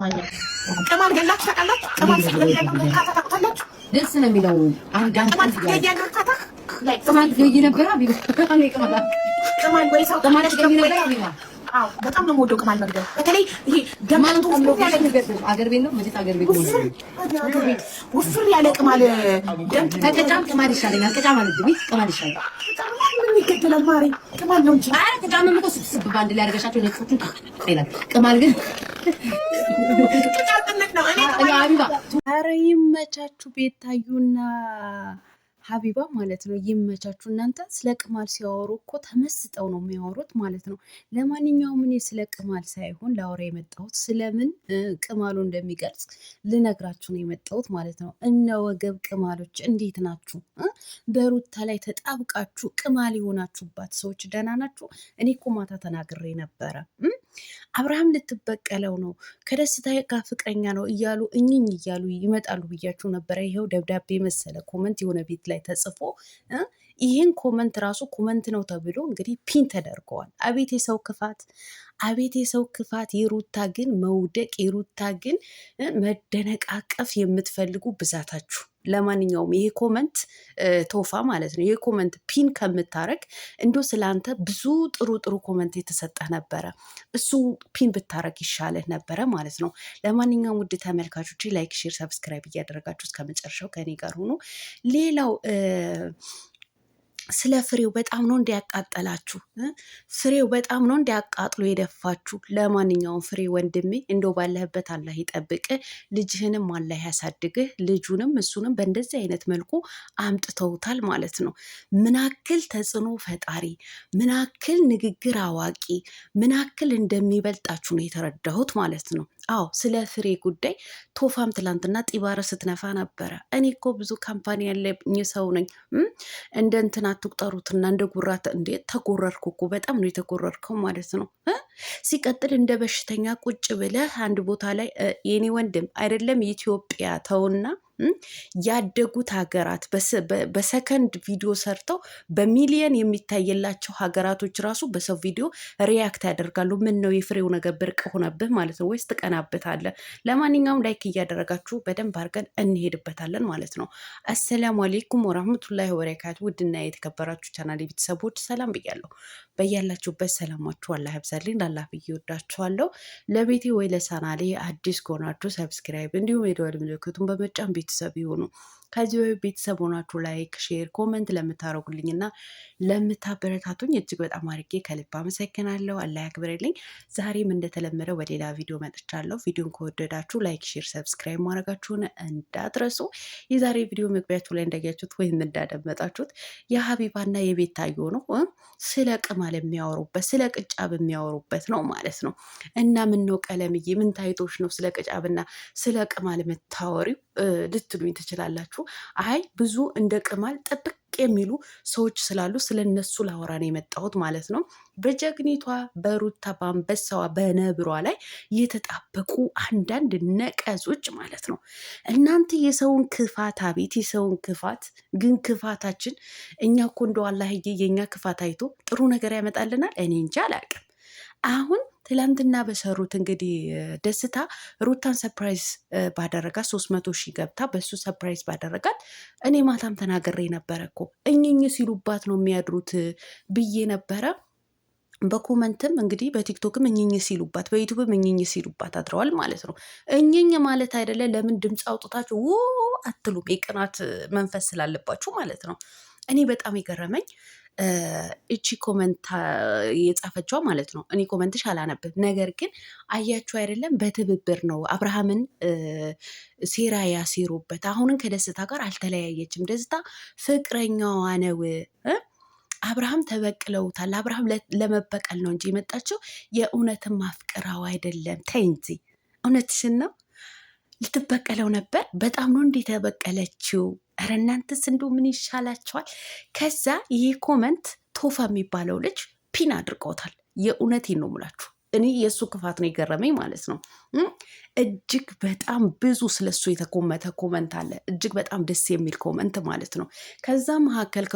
ቅማል ገላችሁ ታውቃላችሁ? ቅማል ታውቃላችሁ? ደስ ነው የሚለው። ቅማል ገይ ነበረ ቅማል ወይ ሰው ቅማል ገይ ነበረ። አዎ በጣም ነው የምወደው ቅማል መግደል። በተለይ ይሄ ደማቱ አገር ቤት ነው መቼት አገር ቤት ነው ውፍር ያለ ቅማል ከቀጫም ቅማል ይሻለኛል። ቀጫም ማለት ነው ቅማል ይሻለኛል። ምን ይከተላል ማሪ? ቅማል ነው እንጂ አይ ቀጫም ነው ስብስብ ባንድ ላይ አድርገሻቸው ነጥቶቹን ይላል። ቅማል ግን ኧረ ይመቻችሁ ቤታዩና ሀቢባ ማለት ነው። ይመቻችሁ እናንተ። ስለ ቅማል ሲያወሩ እኮ ተመስጠው ነው የሚያወሩት ማለት ነው። ለማንኛውም እኔ ስለ ቅማል ሳይሆን ላወራ የመጣሁት ስለምን ቅማሉ እንደሚገልጽ ልነግራችሁ ነው የመጣሁት ማለት ነው። እነ ወገብ ቅማሎች እንዴት ናችሁ? በሩታ ላይ ተጣብቃችሁ ቅማል የሆናችሁባት ሰዎች ደህና ናችሁ? እኔ እኮ ማታ ተናግሬ ነበረ። አብርሃም ልትበቀለው ነው ከደስታ ጋር ፍቅረኛ ነው እያሉ እኝኝ እያሉ ይመጣሉ ብያችሁ ነበረ። ይኸው ደብዳቤ መሰለ ኮመንት የሆነ ቤት ላይ ተጽፎ ይህን ኮመንት ራሱ ኮመንት ነው ተብሎ እንግዲህ ፒን ተደርገዋል። አቤት የሰው ክፋት፣ አቤት የሰው ክፋት። የሩታ ግን መውደቅ፣ የሩታ ግን መደነቃቀፍ የምትፈልጉ ብዛታችሁ። ለማንኛውም ይሄ ኮመንት ቶፋ ማለት ነው። ይሄ ኮመንት ፒን ከምታረግ እንዶ ስለአንተ ብዙ ጥሩ ጥሩ ኮመንት የተሰጠ ነበረ። እሱ ፒን ብታረግ ይሻልህ ነበረ ማለት ነው። ለማንኛውም ውድ ተመልካቾች ላይክ፣ ሼር፣ ሰብስክራይብ እያደረጋችሁ እስከ መጨረሻው ከኔ ጋር ሆኖ ሌላው ስለ ፍሬው በጣም ነው እንዲያቃጠላችሁ፣ ፍሬው በጣም ነው እንዲያቃጥሎ የደፋችሁ። ለማንኛውም ፍሬ ወንድሜ እንደው ባለህበት አላህ ይጠብቅህ፣ ልጅህንም አላህ ያሳድግህ። ልጁንም እሱንም በእንደዚህ አይነት መልኩ አምጥተውታል ማለት ነው። ምናክል ተጽዕኖ ፈጣሪ፣ ምናክል ንግግር አዋቂ፣ ምናክል እንደሚበልጣችሁ ነው የተረዳሁት ማለት ነው። አዎ ስለ ፍሬ ጉዳይ ቶፋም ትላንትና ጢባረ ስትነፋ ነበረ። እኔ እኮ ብዙ ካምፓኒ ያለኝ ሰው ነኝ እንደ እንትና አትቁጠሩትና እንደ ጉራት እንዴ ተጎረርኩ እኮ በጣም ነው የተጎረርከው ማለት ነው። ሲቀጥል እንደ በሽተኛ ቁጭ ብለህ አንድ ቦታ ላይ የኔ ወንድም አይደለም ኢትዮጵያ ተውና ያደጉት ሀገራት በሰከንድ ቪዲዮ ሰርተው በሚሊየን የሚታየላቸው ሀገራቶች ራሱ በሰው ቪዲዮ ሪያክት ያደርጋሉ። ምን ነው የፍሬው ነገር ብርቅ ሆነብህ ማለት ነው ወይስ ትቀናበታለህ? ለማንኛውም ላይክ እያደረጋችሁ በደንብ አድርገን እንሄድበታለን ማለት ነው። አሰላሙ አሌይኩም ወራህመቱላሂ ወበረካቱ። ውድና የተከበራችሁ ቻናል ቤተሰቦች ሰላም ብያለሁ። በያላችሁበት ሰላማችሁ አላህ ያብዛልኝ። ላላህ ብዬ ወዳችኋለሁ። ለቤቴ ወይ ለቻናሌ አዲስ ከሆናችሁ ሰብስክራይብ እንዲሁም የደወል ምልክቱን በመጫን ቤተሰብ ይሁኑ። ከዚህ ቤተሰብ ሆናችሁ ላይክ፣ ሼር፣ ኮመንት ለምታደርጉልኝ እና ለምታበረታቱኝ እጅግ በጣም አድርጌ ከልብ አመሰግናለሁ። አላህ ያክብርልኝ። ዛሬም እንደተለመደው በሌላ ቪዲዮ መጥቻለሁ። ቪዲዮን ከወደዳችሁ ላይክ፣ ሼር፣ ሰብስክራይብ ማድረጋችሁን እንዳትረሱ። የዛሬ ቪዲዮ መግቢያችሁ ላይ እንዳያችሁት ወይም እንዳደመጣችሁት የሀቢባና የቤታዮ ነው። ስለ ቅማል የሚያወሩበት ስለ ቅጫብ የሚያወሩበት ነው ማለት ነው። እና ምን ነው ቀለምዬ ምን ታይቶች ነው ስለ ቅጫብና ስለ ቅማል የምታወሪው ልትሉኝ ትችላላችሁ። አይ ብዙ እንደ ቅማል ጥብቅ የሚሉ ሰዎች ስላሉ ስለነሱ ላወራ ነው የመጣሁት ማለት ነው። በጀግኒቷ በሩታ በአንበሳዋ በነብሯ ላይ የተጣበቁ አንዳንድ ነቀዞች ማለት ነው። እናንተ የሰውን ክፋት አቤት የሰውን ክፋት ግን ክፋታችን እኛ እኮ እንደው አላህዬ የኛ ክፋት አይቶ ጥሩ ነገር ያመጣልናል። እኔ እንጃ አላውቅም። አሁን ትላንትና በሰሩት እንግዲህ ደስታ ሩታን ሰፕራይዝ ባደረጋት 300 ሺህ ገብታ በሱ ሰፕራይዝ ባደረጋት እኔ ማታም ተናግሬ ነበረ እኮ እኝኝ ሲሉባት ነው የሚያድሩት ብዬ ነበረ። በኮመንትም እንግዲህ በቲክቶክም እኝኝ ሲሉባት በዩቱብም እኝኝ ሲሉባት አድረዋል ማለት ነው። እኝኝ ማለት አይደለ ለምን ድምፅ አውጥታችሁ አትሉም? የቅናት መንፈስ ስላለባችሁ ማለት ነው። እኔ በጣም የገረመኝ እቺ ኮመንት የጻፈችዋ ማለት ነው። እኔ ኮመንትሽ አላነብም፣ ነገር ግን አያችሁ አይደለም በትብብር ነው አብርሃምን ሴራ ያሴሩበት። አሁንን ከደስታ ጋር አልተለያየችም። ደስታ ፍቅረኛዋ ነው። አብርሃም ተበቅለውታል። አብርሃም ለመበቀል ነው እንጂ የመጣችው የእውነትን ማፍቀራው አይደለም። ተይ እንጂ እውነትሽን ነው። ልትበቀለው ነበር። በጣም ነው እንዴት ተበቀለችው። ኧረ እናንተስ እንደው ምን ይሻላችኋል? ከዛ ይሄ ኮመንት ቶፋ የሚባለው ልጅ ፒን አድርገውታል። የእውነቴን ነው የምላችሁ። እኔ የእሱ ክፋት ነው የገረመኝ ማለት ነው። እጅግ በጣም ብዙ ስለሱ የተኮመተ ኮመንት አለ። እጅግ በጣም ደስ የሚል ኮመንት ማለት ነው። ከዛ መካከል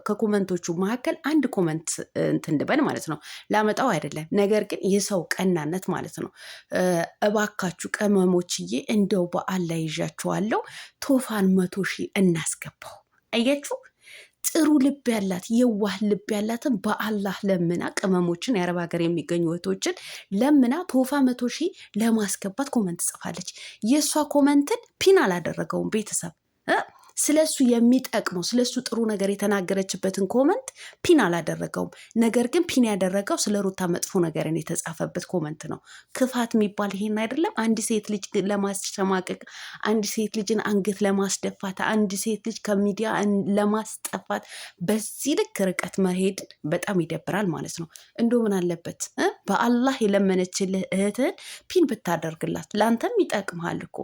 ከኮመንቶቹ መካከል አንድ ኮመንት እንትን ልበል ማለት ነው። ላመጣው አይደለም፣ ነገር ግን የሰው ቀናነት ማለት ነው። እባካችሁ ቅመሞችዬ እንደው በአላህ ይዣችኋለሁ፣ ቶፋን 100 ሺህ እናስገባው። አያችሁ፣ ጥሩ ልብ ያላት የዋህ ልብ ያላትን በአላህ ለምና ቅመሞችን የአረብ ሀገር የሚገኙ እህቶችን ለምና ቶፋ 100 ሺህ ለማስገባት ኮመንት ጽፋለች። የእሷ ኮመንትን ፒን አላደረገውም ቤተሰብ ስለሱ የሚጠቅመው ስለሱ ጥሩ ነገር የተናገረችበትን ኮመንት ፒን አላደረገውም። ነገር ግን ፒን ያደረገው ስለ ሩታ መጥፎ ነገርን የተጻፈበት ኮመንት ነው። ክፋት የሚባል ይሄን አይደለም። አንድ ሴት ልጅ ለማስሸማቀቅ፣ አንድ ሴት ልጅን አንገት ለማስደፋት፣ አንድ ሴት ልጅ ከሚዲያ ለማስጠፋት በዚህ ልክ ርቀት መሄድ በጣም ይደብራል ማለት ነው። እንደው ምን አለበት በአላህ የለመነችልህ እህትህን ፒን ብታደርግላት፣ ለአንተም ይጠቅምሃል እኮ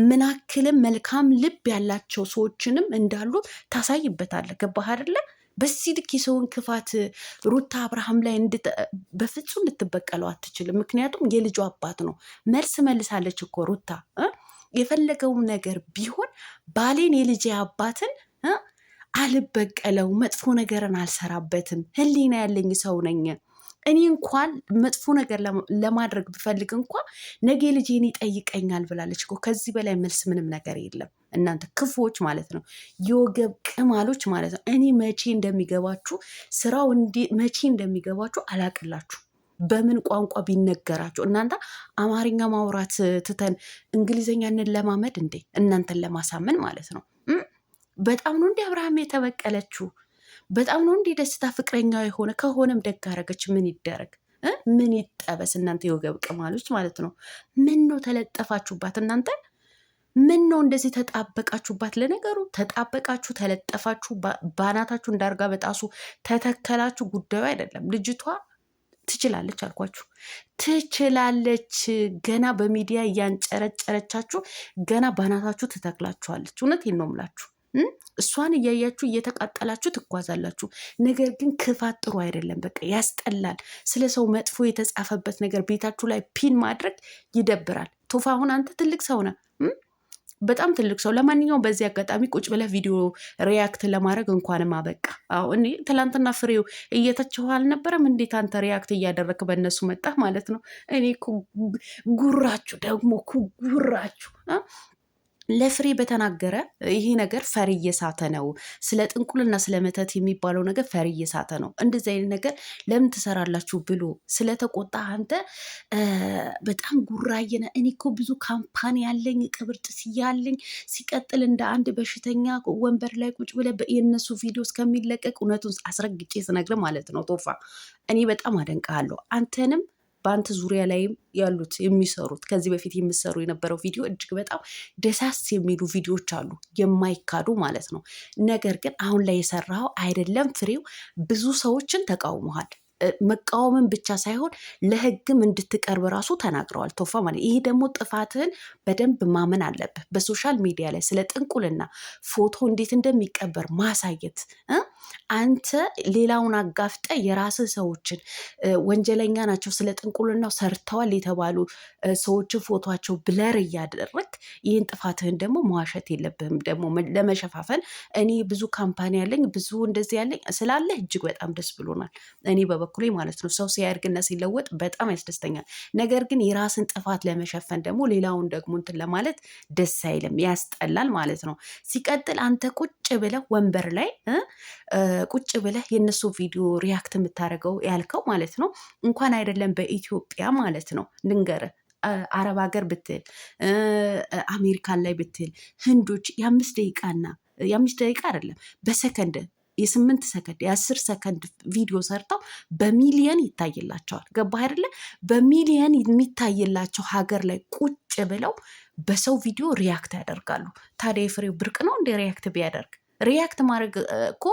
ምናክልም መልካም ልብ ያላቸው ሰዎችንም እንዳሉ ታሳይበታለህ። ገባህ አይደለ? በዚህ ልክ የሰውን ክፋት ሩታ አብርሃም ላይ በፍጹም ልትበቀለው አትችልም። ምክንያቱም የልጁ አባት ነው። መልስ መልሳለች እኮ ሩታ። የፈለገውም ነገር ቢሆን ባሌን የልጄ አባትን አልበቀለው፣ መጥፎ ነገርን አልሰራበትም፣ ህሊና ያለኝ ሰው ነኝ። እኔ እንኳን መጥፎ ነገር ለማድረግ ብፈልግ እንኳ ነገ ልጄን ይጠይቀኛል ብላለች እኮ። ከዚህ በላይ መልስ ምንም ነገር የለም። እናንተ ክፉዎች ማለት ነው፣ የወገብ ቅማሎች ማለት ነው። እኔ መቼ እንደሚገባችሁ ስራው መቼ እንደሚገባችሁ አላቅላችሁ። በምን ቋንቋ ቢነገራችሁ እናንተ አማርኛ ማውራት ትተን እንግሊዝኛ እንለማመድ እንዴ? እናንተን ለማሳመን ማለት ነው። በጣም ነው እንዲ አብርሃም የተበቀለችው። በጣም ነው እንዲ ደስታ ፍቅረኛ የሆነ ከሆነም ደግ አደረገች። ምን ይደረግ? ምን ይጠበስ? እናንተ የወገብ ቅማሎች ማለት ነው። ምን ነው ተለጠፋችሁባት እናንተ? ምን ነው እንደዚህ ተጣበቃችሁባት? ለነገሩ ተጣበቃችሁ፣ ተለጠፋችሁ፣ ባናታችሁ እንዳርጋ በጣሱ ተተከላችሁ። ጉዳዩ አይደለም። ልጅቷ ትችላለች አልኳችሁ፣ ትችላለች። ገና በሚዲያ እያንጨረጨረቻችሁ ገና ባናታችሁ ትተክላችኋለች። እውነቴን ነው የምላችሁ። እሷን እያያችሁ እየተቃጠላችሁ ትጓዛላችሁ። ነገር ግን ክፋት ጥሩ አይደለም። በቃ ያስጠላል። ስለ ሰው መጥፎ የተጻፈበት ነገር ቤታችሁ ላይ ፒን ማድረግ ይደብራል። ቶፋ አሁን አንተ ትልቅ ሰው ነህ፣ በጣም ትልቅ ሰው። ለማንኛውም በዚህ አጋጣሚ ቁጭ ብለህ ቪዲዮ ሪያክት ለማድረግ እንኳንም አበቃ። እኔ ትላንትና ፍሬው እየተችው አልነበረም? እንዴት አንተ ሪያክት እያደረግክ በእነሱ መጣህ ማለት ነው? እኔ ጉራችሁ ደግሞ ጉራችሁ ለፍሬ በተናገረ ይሄ ነገር ፈር እየሳተ ነው። ስለ ጥንቁልና ስለ መተት የሚባለው ነገር ፈር እየሳተ ነው። እንደዚህ አይነት ነገር ለምን ትሰራላችሁ ብሎ ስለተቆጣ አንተ በጣም ጉራየነ። እኔ እኮ ብዙ ካምፓኒ ያለኝ ቅብርጥስ ያለኝ፣ ሲቀጥል እንደ አንድ በሽተኛ ወንበር ላይ ቁጭ ብለ የእነሱ ቪዲዮ እስከሚለቀቅ እውነቱን አስረግጬ ስነግር ማለት ነው ቶፋ፣ እኔ በጣም አደንቃለሁ አንተንም በአንተ ዙሪያ ላይም ያሉት የሚሰሩት ከዚህ በፊት የምሰሩ የነበረው ቪዲዮ እጅግ በጣም ደሳስ የሚሉ ቪዲዮዎች አሉ፣ የማይካዱ ማለት ነው። ነገር ግን አሁን ላይ የሰራው አይደለም ፍሬው ብዙ ሰዎችን ተቃውመዋል። መቃወምን ብቻ ሳይሆን ለሕግም እንድትቀርብ ራሱ ተናግረዋል ቶፋ ማለት። ይሄ ደግሞ ጥፋትህን በደንብ ማመን አለብህ። በሶሻል ሚዲያ ላይ ስለ ጥንቁልና ፎቶ እንዴት እንደሚቀበር ማሳየት አንተ ሌላውን አጋፍጠ የራስህ ሰዎችን ወንጀለኛ ናቸው ስለ ጥንቁልናው ሰርተዋል የተባሉ ሰዎችን ፎቶቸው ብለር እያደረግ ይህን ጥፋትህን ደግሞ መዋሸት የለብህም። ደግሞ ለመሸፋፈን እኔ ብዙ ካምፓኒ ያለኝ ብዙ እንደዚህ ያለኝ ስላለ እጅግ በጣም ደስ ብሎናል። እኔ በበኩሌ ማለት ነው ሰው ሲያድግና ሲለወጥ በጣም ያስደስተኛል። ነገር ግን የራስን ጥፋት ለመሸፈን ደግሞ ሌላውን ደግሞ እንትን ለማለት ደስ አይልም፣ ያስጠላል ማለት ነው። ሲቀጥል አንተ ቁጭ ብለህ ወንበር ላይ ቁጭ ብለህ የነሱ ቪዲዮ ሪያክት የምታደርገው ያልከው ማለት ነው እንኳን አይደለም በኢትዮጵያ ማለት ነው ልንገርህ፣ አረብ ሀገር ብትል አሜሪካን ላይ ብትል ህንዶች የ5 ደቂቃ አይደለም በሰከንድ የ8 ሰከንድ የ10 ሰከንድ ቪዲዮ ሰርተው በሚሊየን ይታይላቸዋል። ገባህ አይደለ? በሚሊየን የሚታይላቸው ሀገር ላይ ቁጭ ብለው በሰው ቪዲዮ ሪያክት ያደርጋሉ። ታዲያ የፍሬው ብርቅ ነው እንደ ሪያክት ቢያደርግ ሪያክት ማድረግ እኮ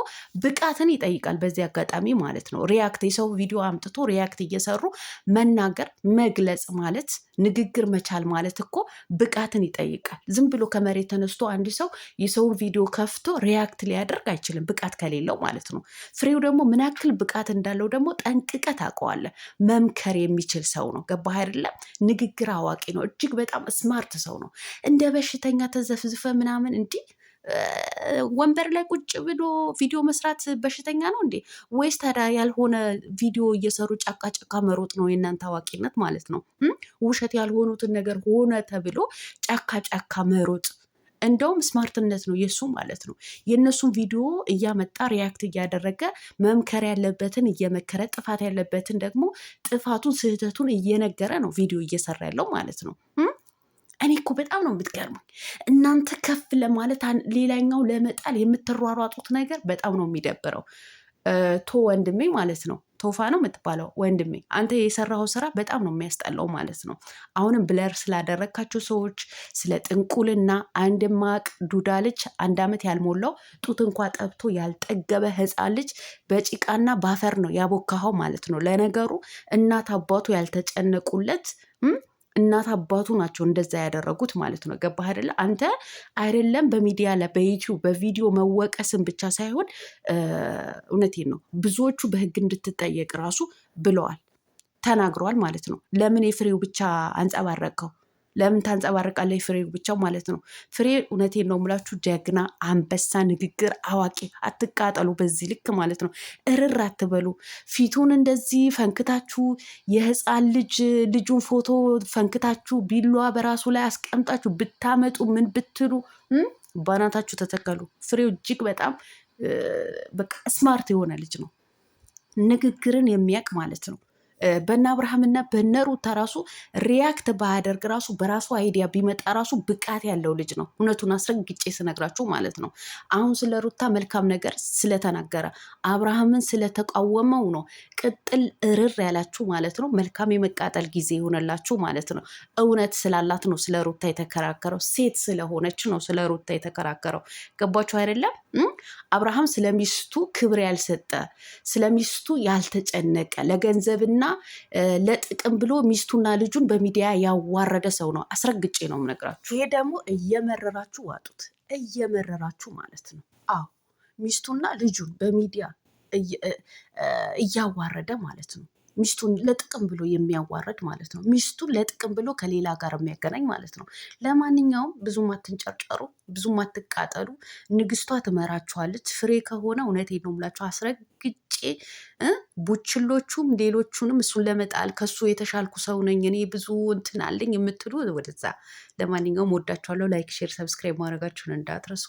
ብቃትን ይጠይቃል። በዚህ አጋጣሚ ማለት ነው ሪያክት የሰው ቪዲዮ አምጥቶ ሪያክት እየሰሩ መናገር መግለጽ ማለት ንግግር መቻል ማለት እኮ ብቃትን ይጠይቃል። ዝም ብሎ ከመሬት ተነስቶ አንድ ሰው የሰውን ቪዲዮ ከፍቶ ሪያክት ሊያደርግ አይችልም፣ ብቃት ከሌለው ማለት ነው። ፍሬው ደግሞ ምን ያክል ብቃት እንዳለው ደግሞ ጠንቅቀህ ታውቀዋለህ። መምከር የሚችል ሰው ነው። ገባህ አይደለም? ንግግር አዋቂ ነው። እጅግ በጣም ስማርት ሰው ነው። እንደ በሽተኛ ተዘፍዝፈ ምናምን እንዲህ ወንበር ላይ ቁጭ ብሎ ቪዲዮ መስራት በሽተኛ ነው እንዴ? ወይስ ታዲያ ያልሆነ ቪዲዮ እየሰሩ ጫካ ጫካ መሮጥ ነው የእናንተ አዋቂነት ማለት ነው? ውሸት ያልሆኑትን ነገር ሆነ ተብሎ ጫካ ጫካ መሮጥ እንደውም ስማርትነት ነው የሱ ማለት ነው። የእነሱን ቪዲዮ እያመጣ ሪያክት እያደረገ መምከር ያለበትን እየመከረ ጥፋት ያለበትን ደግሞ ጥፋቱን ስህተቱን እየነገረ ነው ቪዲዮ እየሰራ ያለው ማለት ነው። እኔ እኮ በጣም ነው የምትገርሙኝ እናንተ ከፍ ለማለት ሌላኛው ለመጣል የምትሯሯጡት ነገር በጣም ነው የሚደብረው። ቶ ወንድሜ ማለት ነው ቶፋ ነው የምትባለው ወንድሜ፣ አንተ የሰራው ስራ በጣም ነው የሚያስጠላው ማለት ነው። አሁንም ብለር ስላደረግካቸው ሰዎች ስለ ጥንቁልና አንድ ማቅ ዱዳ ልጅ 1 ዓመት ያልሞላው ጡት እንኳ ጠብቶ ያልጠገበ ሕፃን ልጅ በጭቃና ባፈር ነው ያቦካኸው ማለት ነው። ለነገሩ እናት አባቱ ያልተጨነቁለት እናት አባቱ ናቸው እንደዛ ያደረጉት ማለት ነው። ገባህ አይደለ? አንተ አይደለም በሚዲያ ላይ በዩቲዩብ በቪዲዮ መወቀስን ብቻ ሳይሆን እውነቴን ነው ብዙዎቹ በህግ እንድትጠየቅ ራሱ ብለዋል ተናግረዋል ማለት ነው። ለምን የፍሬው ብቻ አንጸባረቀው? ለምን ታንጸባርቃለህ? ፍሬው ብቻው ማለት ነው። ፍሬ እውነቴን ነው የምላችሁ ጀግና አንበሳ፣ ንግግር አዋቂ። አትቃጠሉ በዚህ ልክ ማለት ነው። እርር አትበሉ። ፊቱን እንደዚህ ፈንክታችሁ የህፃን ልጁን ፎቶ ፈንክታችሁ ቢሏ በራሱ ላይ አስቀምጣችሁ ብታመጡ ምን ብትሉ ባናታችሁ ተተከሉ። ፍሬው እጅግ በጣም በቃ ስማርት የሆነ ልጅ ነው። ንግግርን የሚያውቅ ማለት ነው። በነ አብርሃምና በነ ሩታ ራሱ ሪያክት ባያደርግ ራሱ በራሱ አይዲያ ቢመጣ ራሱ ብቃት ያለው ልጅ ነው። እውነቱን አስረግጬ ስነግራችሁ ማለት ነው። አሁን ስለ ሩታ መልካም ነገር ስለተናገረ አብርሃምን ስለተቃወመው ነው ቅጥል እርር ያላችሁ ማለት ነው። መልካም የመቃጠል ጊዜ ይሆነላችሁ ማለት ነው። እውነት ስላላት ነው ስለ ሩታ የተከራከረው። ሴት ስለሆነች ነው ስለ ሩታ የተከራከረው። ገባችሁ አይደለም? አብርሃም ስለሚስቱ ክብር ያልሰጠ ስለሚስቱ ያልተጨነቀ ለገንዘብና ለጥቅም ብሎ ሚስቱና ልጁን በሚዲያ ያዋረደ ሰው ነው። አስረግጬ ነው የምነግራችሁ። ይሄ ደግሞ እየመረራችሁ ዋጡት፣ እየመረራችሁ ማለት ነው። አዎ ሚስቱና ልጁን በሚዲያ እያዋረደ ማለት ነው። ሚስቱን ለጥቅም ብሎ የሚያዋረድ ማለት ነው። ሚስቱን ለጥቅም ብሎ ከሌላ ጋር የሚያገናኝ ማለት ነው። ለማንኛውም ብዙም አትንጨርጨሩ፣ ብዙም አትቃጠሉ። ንግስቷ ትመራችኋለች። ፍሬ ከሆነ እውነቴን ነው የምላችሁ አስረግጬ ቡችሎቹም ሌሎቹንም እሱን ለመጣል ከሱ የተሻልኩ ሰው ነኝ እኔ ብዙ እንትን አለኝ የምትሉ ወደዛ። ለማንኛውም ወዳችኋለሁ። ላይክ፣ ሼር፣ ሰብስክራይብ ማድረጋችሁን እንዳትረሱ።